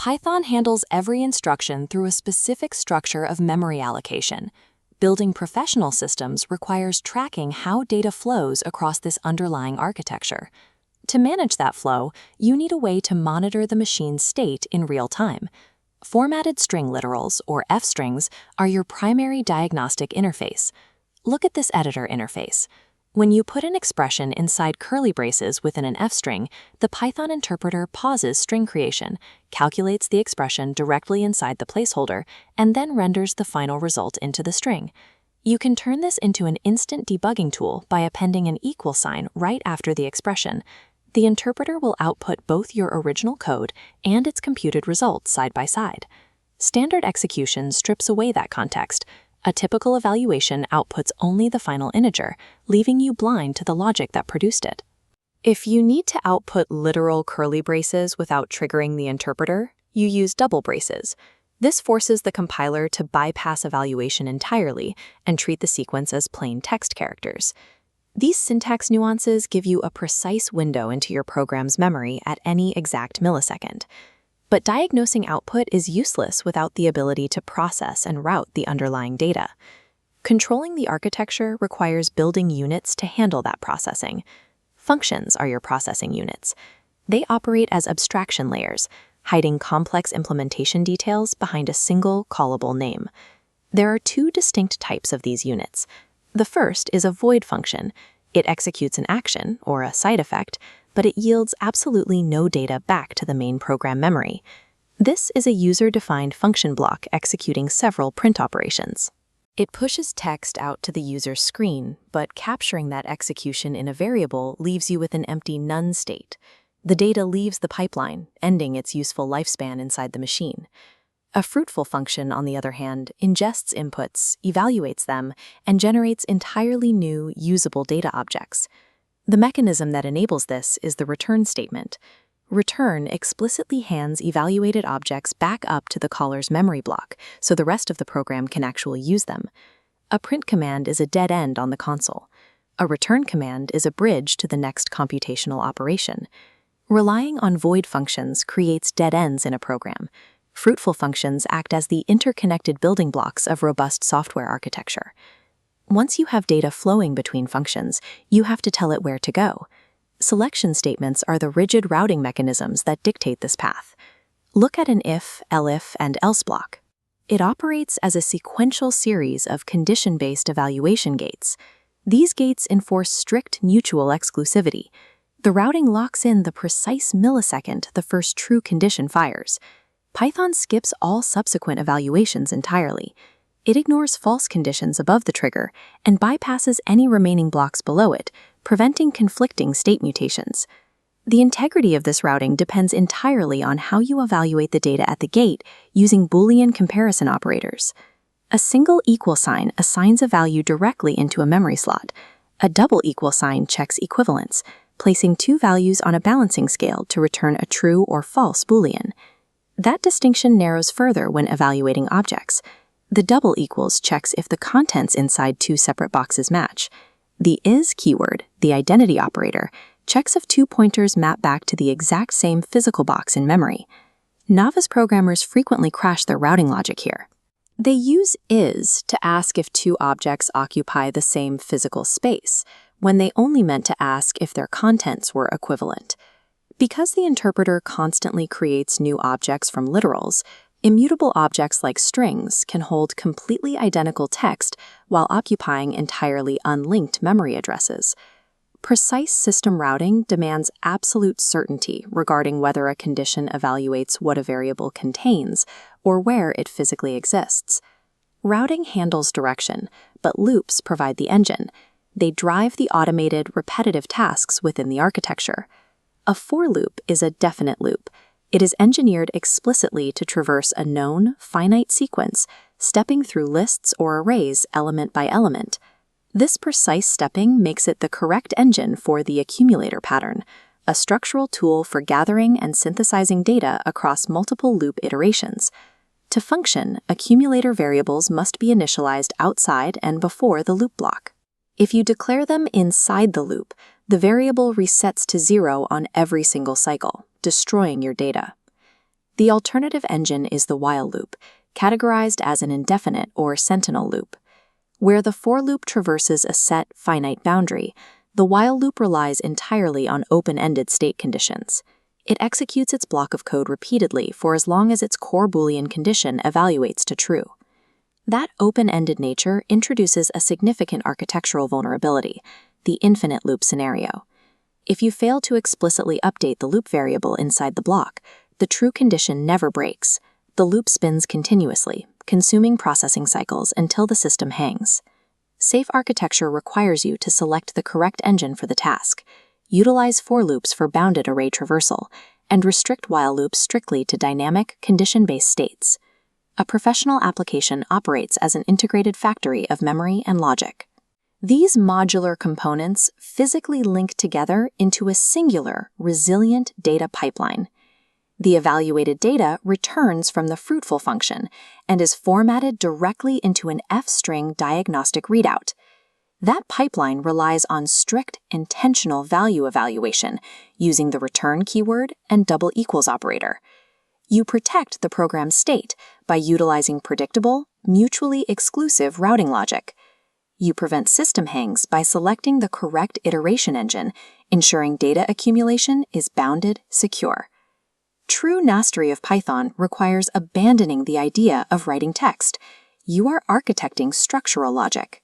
Python handles every instruction through a specific structure of memory allocation. Building professional systems requires tracking how data flows across this underlying architecture. To manage that flow, you need a way to monitor the machine's state in real time. Formatted string literals, or f-strings, are your primary diagnostic interface. Look at this editor interface. When you put an expression inside curly braces within an f-string, the Python interpreter pauses string creation, calculates the expression directly inside the placeholder, and then renders the final result into the string. You can turn this into an instant debugging tool by appending an equal sign right after the expression. The interpreter will output both your original code and its computed result side by side. Standard execution strips away that context. A typical evaluation outputs only the final integer, leaving you blind to the logic that produced it. If you need to output literal curly braces without triggering the interpreter, you use double braces. This forces the compiler to bypass evaluation entirely and treat the sequence as plain text characters. These syntax nuances give you a precise window into your program's memory at any exact millisecond. But diagnosing output is useless without the ability to process and route the underlying data. Controlling the architecture requires building units to handle that processing. Functions are your processing units. They operate as abstraction layers, hiding complex implementation details behind a single callable name. There are two distinct types of these units. The first is a void function. It executes an action, or a side effect, but it yields absolutely no data back to the main program memory. This is a user-defined function block executing several print operations. It pushes text out to the user's screen, but capturing that execution in a variable leaves you with an empty none state. The data leaves the pipeline, ending its useful lifespan inside the machine. A fruitful function, on the other hand, ingests inputs, evaluates them, and generates entirely new, usable data objects. The mechanism that enables this is the return statement. Return explicitly hands evaluated objects back up to the caller's memory block, so the rest of the program can actually use them. A print command is a dead end on the console. A return command is a bridge to the next computational operation. Relying on void functions creates dead ends in a program. Fruitful functions act as the interconnected building blocks of robust software architecture. Once you have data flowing between functions, you have to tell it where to go. Selection statements are the rigid routing mechanisms that dictate this path. Look at an if, elif, and else block. It operates as a sequential series of condition-based evaluation gates. These gates enforce strict mutual exclusivity. The routing locks in the precise millisecond the first true condition fires. Python skips all subsequent evaluations entirely. It ignores false conditions above the trigger and bypasses any remaining blocks below it, preventing conflicting state mutations. The integrity of this routing depends entirely on how you evaluate the data at the gate using Boolean comparison operators. A single equal sign assigns a value directly into a memory slot. A double equal sign checks equivalence, placing two values on a balancing scale to return a true or false Boolean. That distinction narrows further when evaluating objects. The double equals checks if the contents inside two separate boxes match. The is keyword, the identity operator, checks if two pointers map back to the exact same physical box in memory. Novice programmers frequently crash their routing logic here. They use is to ask if two objects occupy the same physical space, when they only meant to ask if their contents were equivalent. Because the interpreter constantly creates new objects from literals, immutable objects like strings can hold completely identical text while occupying entirely unlinked memory addresses. Precise system routing demands absolute certainty regarding whether a condition evaluates what a variable contains or where it physically exists. Routing handles direction, but loops provide the engine. They drive the automated, repetitive tasks within the architecture. A for loop is a definite loop. It is engineered explicitly to traverse a known, finite sequence, stepping through lists or arrays element by element. This precise stepping makes it the correct engine for the accumulator pattern, a structural tool for gathering and synthesizing data across multiple loop iterations. To function, accumulator variables must be initialized outside and before the loop block. If you declare them inside the loop, the variable resets to 0 on every single cycle, destroying your data. The alternative engine is the while loop, categorized as an indefinite or sentinel loop. Where the for loop traverses a set finite boundary, the while loop relies entirely on open-ended state conditions. It executes its block of code repeatedly for as long as its core Boolean condition evaluates to true. That open-ended nature introduces a significant architectural vulnerability, the infinite loop scenario. If you fail to explicitly update the loop variable inside the block, the true condition never breaks. The loop spins continuously, consuming processing cycles until the system hangs. Safe architecture requires you to select the correct engine for the task, utilize for loops for bounded array traversal, and restrict while loops strictly to dynamic, condition-based states. A professional application operates as an integrated factory of memory and logic. These modular components physically link together into a singular, resilient data pipeline. The evaluated data returns from the Fruitful function and is formatted directly into an F-string diagnostic readout. That pipeline relies on strict intentional value evaluation using the return keyword and double equals operator. You protect the program's state by utilizing predictable, mutually exclusive routing logic. You prevent system hangs by selecting the correct iteration engine, ensuring data accumulation is bounded, secure. True mastery of Python requires abandoning the idea of writing text. You are architecting structural logic.